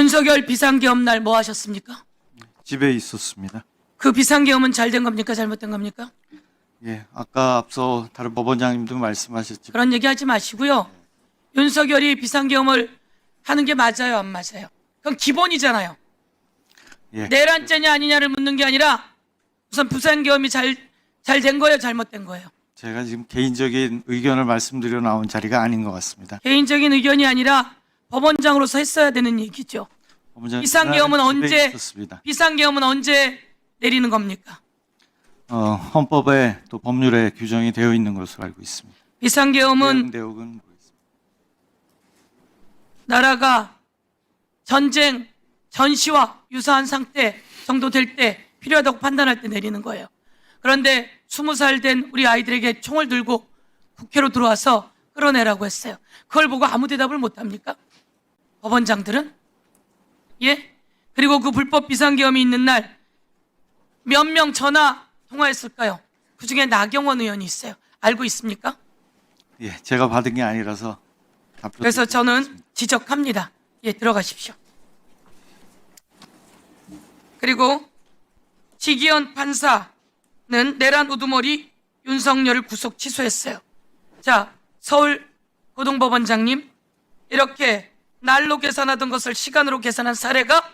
윤석열 비상계엄 날 뭐 하셨습니까? 집에 있었습니다. 그 비상계엄은 잘 된 겁니까? 잘못된 겁니까? 예, 아까 앞서 다른 법원장님도 말씀하셨지만 그런 얘기 하지 마시고요. 윤석열이 비상계엄을 하는 게 맞아요, 안 맞아요? 그건 기본이잖아요. 예, 내란죄냐 아니냐를 묻는 게 아니라 우선 비상계엄이 잘 된 거예요, 잘못된 거예요? 제가 지금 개인적인 의견을 말씀드려 나온 자리가 아닌 것 같습니다. 개인적인 의견이 아니라 법원장으로서 했어야 되는 얘기죠. 법원장님, 비상계엄은 집에 언제 있었습니다. 비상계엄은 언제 내리는 겁니까? 헌법에 또 법률에 규정이 되어 있는 것으로 알고 있습니다. 비상계엄은 대응은 뭐겠습니까? 나라가 전쟁, 전시와 유사한 상태 정도 될 때 필요하다고 판단할 때 내리는 거예요. 그런데 20살 된 우리 아이들에게 총을 들고 국회로 들어와서 끌어내라고 했어요. 그걸 보고 아무 대답을 못 합니까? 법원장들은? 예? 그리고 그 불법 비상계엄이 있는 날 몇 명 전화 통화했을까요? 그중에 나경원 의원이 있어요. 알고 있습니까? 예, 제가 받은 게 아니라서 답변. 그래서 저는 지적합니다. 예, 들어가십시오. 그리고 지기현 판사는 내란 우두머리 윤석열을 구속 취소했어요. 자, 서울 고등법원장님, 이렇게 날로 계산하던 것을 시간으로 계산한 사례가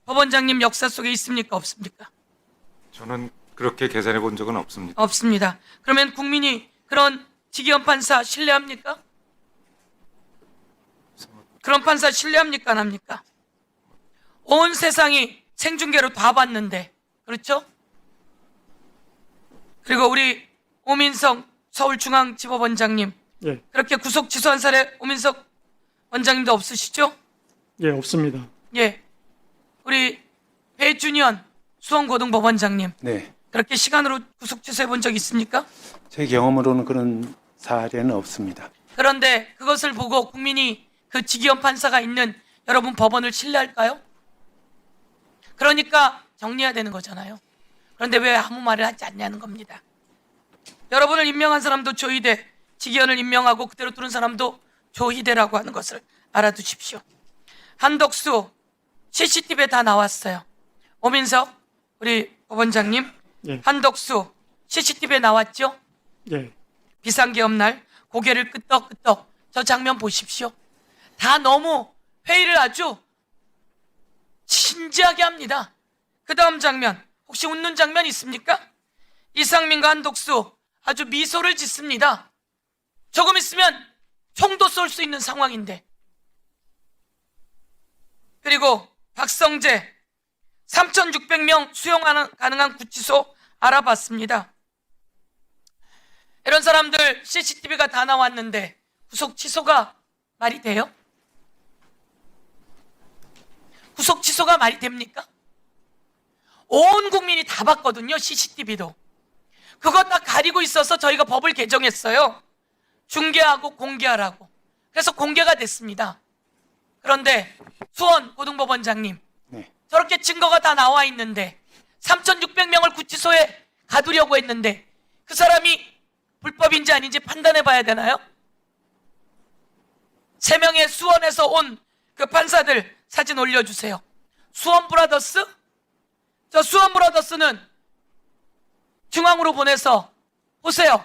법원장님 역사 속에 있습니까? 없습니까? 저는 그렇게 계산해 본 적은 없습니다. 없습니다. 그러면 국민이 그런 지기현 판사 신뢰합니까? 그런 판사 신뢰합니까? 안 합니까? 온 세상이 생중계로 다 봤는데, 그렇죠? 그리고 우리 오민석 서울중앙지법원장님, 예, 그렇게 구속 취소한 사례 오민석 원장님도 없으시죠? 예, 없습니다. 예. 우리 배준현 수원고등법원장님, 네, 그렇게 시간으로 구속 취소해 본 적 있습니까? 제 경험으로는 그런 사례는 없습니다. 그런데 그것을 보고 국민이 그 지기현 판사가 있는 여러분 법원을 신뢰할까요? 그러니까 정리해야 되는 거잖아요. 그런데 왜 아무 말을 하지 않냐는 겁니다. 여러분을 임명한 사람도 조희대, 지기현을 임명하고 그대로 두는 사람도 조희대라고 하는 것을 알아두십시오. 한덕수 CCTV에 다 나왔어요. 오민석 우리 법원장님, 예, 한덕수 CCTV에 나왔죠? 예, 비상계엄 날 고개를 끄덕끄덕, 저 장면 보십시오. 다 너무 회의를 아주 진지하게 합니다. 그 다음 장면, 혹시 웃는 장면 있습니까? 이상민과 한덕수 아주 미소를 짓습니다. 조금 있으면 총도 쏠 수 있는 상황인데. 그리고 박성재 3,600명 수용 가능한 구치소 알아봤습니다. 이런 사람들 CCTV가 다 나왔는데 구속 취소가 말이 돼요? 구속 취소가 말이 됩니까? 온 국민이 다 봤거든요, CCTV도. 그거 다 가리고 있어서 저희가 법을 개정했어요. 중계하고 공개하라고. 그래서 공개가 됐습니다. 그런데 수원 고등법원장님, 네, 저렇게 증거가 다 나와 있는데 3,600명을 구치소에 가두려고 했는데 그 사람이 불법인지 아닌지 판단해 봐야 되나요? 3명의 수원에서 온 그 판사들 사진 올려주세요. 수원 브라더스? 저 수원 브라더스는 중앙으로 보내서 보세요.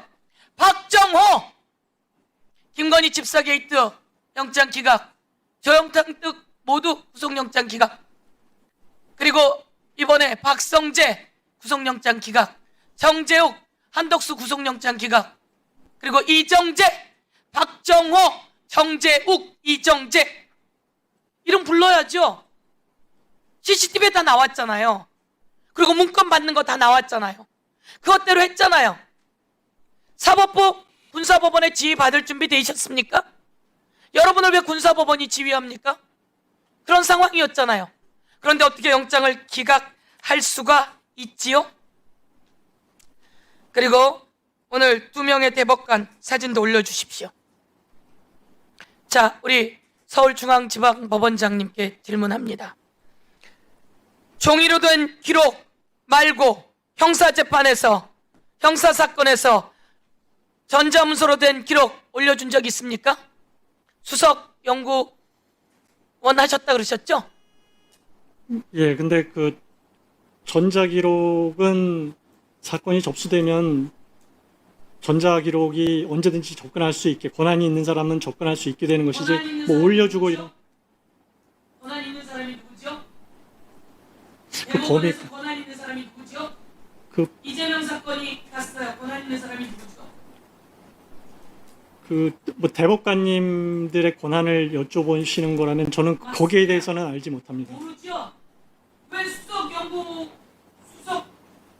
박정호! 김건희 집사 게이트 영장 기각, 조영탁 등 모두 구속영장 기각. 그리고 이번에 박성재 구속영장 기각, 정재욱, 한덕수 구속영장 기각, 그리고 이정재, 박정호, 정재욱, 이정재 이름 불러야죠. CCTV에 다 나왔잖아요. 그리고 문건 받는 거 다 나왔잖아요. 그것대로 했잖아요. 사법부 군사법원에 지휘 받을 준비 되셨습니까? 여러분을 왜 군사법원이 지휘합니까? 그런 상황이었잖아요. 그런데 어떻게 영장을 기각할 수가 있지요? 그리고 오늘 2명의 대법관 사진도 올려주십시오. 자, 우리 서울중앙지방법원장님께 질문합니다. 종이로 된 기록 말고 형사재판에서, 형사사건에서 전자문서로 된 기록 올려준 적 있습니까? 수석 연구원 하셨다 그러셨죠? 예, 근데 그 전자기록은 사건이 접수되면 전자기록이 언제든지 접근할 수 있게, 권한이 있는 사람은 접근할 수 있게 되는 것이지, 권한 있는 뭐 사람이 올려주고 누구죠? 이런. 권한 있는 사람이 누구죠? 그 대법원에서 권한 있는 사람이 누구죠? 그 이재명 사건이 갔어요. 권한 있는 사람이 누구죠? 뭐 대법관님들의 권한을 여쭤보시는 거라면 저는 거기에 대해서는 알지 못합니다. 모르죠? 왜 수석 연구 수석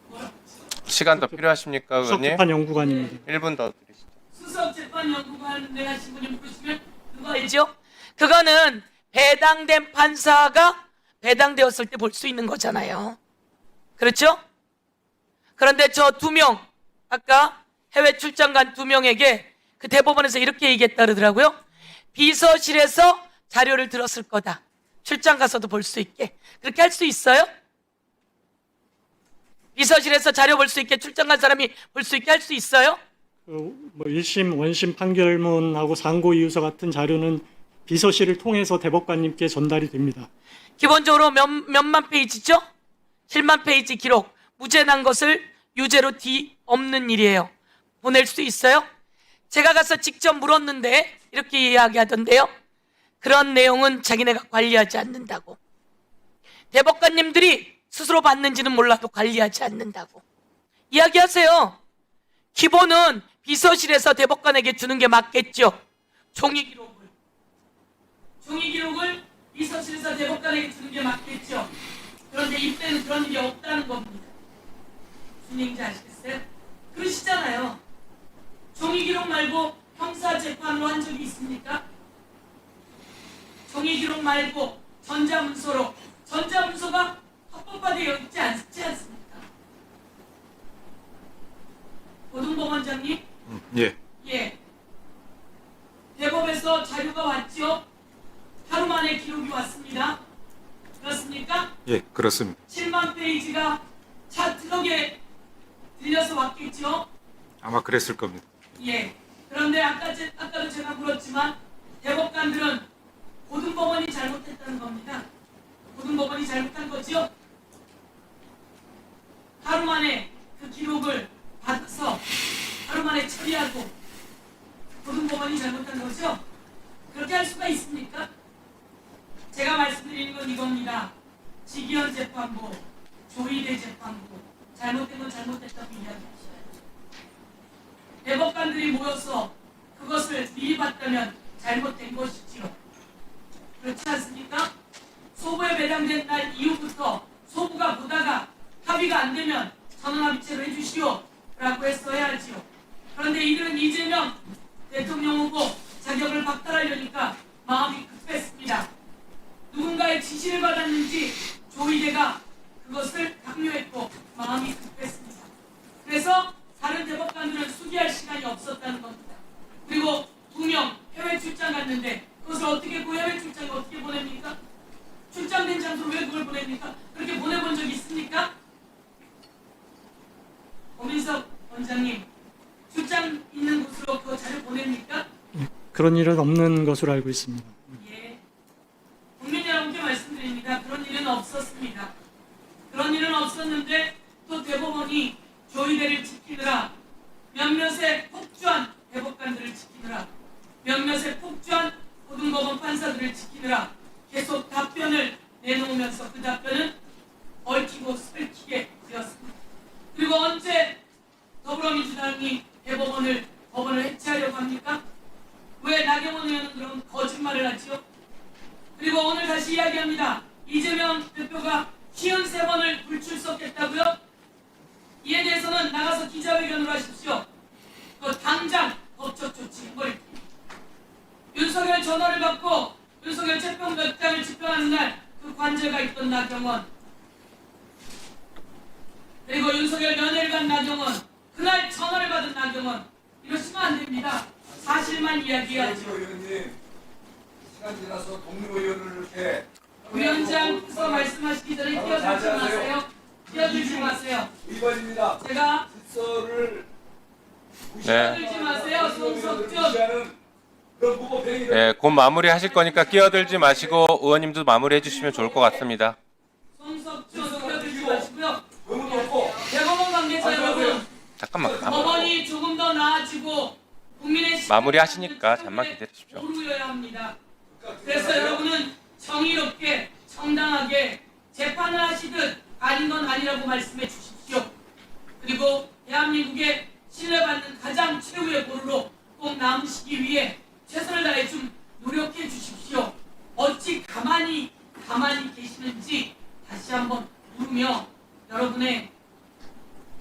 뭐라고 했죠? 시간 더 필요하십니까, 의원님? 수석재판 연구관입니다. 1분 더 드리시죠. 수석 재판 연구관에 하신 분이 물으시면 그거 알죠? 그거는 배당된 판사가 배당되었을 때 볼 수 있는 거잖아요. 그렇죠? 그런데 저 2명, 아까 해외 출장 간 2명에게 그 대법원에서 이렇게 얘기했다 그러더라고요. 비서실에서 자료를 들었을 거다. 출장 가서도 볼 수 있게. 그렇게 할 수 있어요? 비서실에서 자료 볼 수 있게 출장 간 사람이 볼 수 있게 할 수 있어요? 뭐 1심, 원심 판결문하고 상고 이유서 같은 자료는 비서실을 통해서 대법관님께 전달이 됩니다. 기본적으로 몇만 페이지죠? 7만 페이지 기록, 무죄 난 것을 유죄로 없는 일이에요. 보낼 수 있어요? 제가 가서 직접 물었는데 이렇게 이야기하던데요. 그런 내용은 자기네가 관리하지 않는다고. 대법관님들이 스스로 받는지는 몰라도 관리하지 않는다고. 이야기하세요. 기본은 비서실에서 대법관에게 주는 게 맞겠죠. 종이 기록을 비서실에서 대법관에게 주는 게 맞겠죠. 그런데 이때는 그런 일이 없다는 겁니다. 무슨 얘기인지 아시겠어요? 그러시잖아요. 종이 기록 말고 형사 재판으로 한 적이 있습니까? 종이 기록 말고 전자문서로. 전자문서가 합법화되어 있지 않습니까? 고등법원장님? 예. 예. 대법에서 자료가 왔죠? 하루 만에 기록이 왔습니다. 그렇습니까? 예, 그렇습니다. 7만 페이지가 차 트럭에 들려서 왔겠죠? 아마 그랬을 겁니다. 예. 그런데 아까도 제가 물었지만 대법관들은 고등법원이 잘못했다는 겁니다. 고등법원이 잘못한 거죠? 하루 만에 그 기록을 받아서 하루 만에 처리하고 고등법원이 잘못한 거죠? 그렇게 할 수가 있습니까? 제가 말씀드리는 건 이겁니다. 지기현 재판부, 조희대 재판부, 잘못된 건 잘못됐다고 이야기하셔야죠. 대법관들이 모여서 그것을 미리 봤다면 잘못된 것이지요. 그렇지 않습니까? 소부에 배당된 날 이후부터 소부가 보다가 합의가 안 되면 전원합의체로 해주시오 라고 했어야 하지요. 그런데 이들은 이재명 대통령 후보 자격을 박탈하려니까 마음이 급했습니다. 누군가의 지시를 받았는지 조희대가 그것을 강요했고 마음이 급했습니다. 그래서 다른 대법관들은 수기할 시간이 없었다는 겁니다. 그리고 2명 해외 출장 갔는데 그것을 어떻게 그 해외 출장을 어떻게 보냅니까? 출장된 장소로 왜 그걸 보냅니까? 그렇게 보내본 적 있습니까? 고민석 원장님, 출장 있는 곳으로 그 자료 보냅니까? 그런 일은 없는 것으로 알고 있습니다. 예. 국민 여러분께 말씀드립니다. 그런 일은 없었습니다. 그런 일은 없었는데 또 대법원이 조희대를 지키느라 몇몇의 폭주한 대법관들을 지키느라 몇몇의 폭주한 고등법원 판사들을 지키느라 계속 답변을 내놓으면서 그 답변은 얽히고 설키게 되었습니다. 그리고 언제 더불어민주당이 법원을 해체하려고 합니까? 왜 나경원 의원은 그런 거짓말을 하지요? 그리고 오늘 다시 이야기합니다. 이재명 대표가 53번을 불출석했다고요? 이에 대해서는 나가서 기자회견을 하십시오. 당장 법적 조치 해버릴게요. 윤석열 전화를 받고 윤석열 채평장을 집행하는 날 그 관제가 있던 나경원, 그리고 윤석열 면회를 간 나경원, 그날 전화를 받은 나경원, 이러시면 안 됩니다. 사실만 이야기해야죠. 의원님, 시간 지나서 동료 의원을 이렇게 위원장께서 말씀하시기 전에 끼어들지 마세요. 끼어들지 마세요. 위반입니다. 제가 질서를 네. 끼어들지 마세요. 송석준. 무시하는 그런 무법행위를 네, 곧 마무리 하실 거니까 끼어들지 마시고 의원님도 마무리해 주시면 좋을 것 같습니다. 잠깐만. 법원이 조금 더 나아지고 국민의 마무리하시니까 잠만 기다리십시오. 오르여야 합니다. 그래서 여러분은 정의롭게 정당하게 재판을 하시듯 아닌 건 아니라고 말씀해 주십시오. 그리고 대한민국의 신뢰받는 가장 최후의 보루로 꼭 남으시기 위해 최선을 다해 좀 노력해 주십시오. 어찌 가만히 계시는지 다시 한번 물으며 여러분의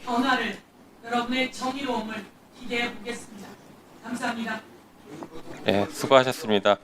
변화를, 여러분의 정의로움을 기대해 보겠습니다. 감사합니다. 네, 수고하셨습니다.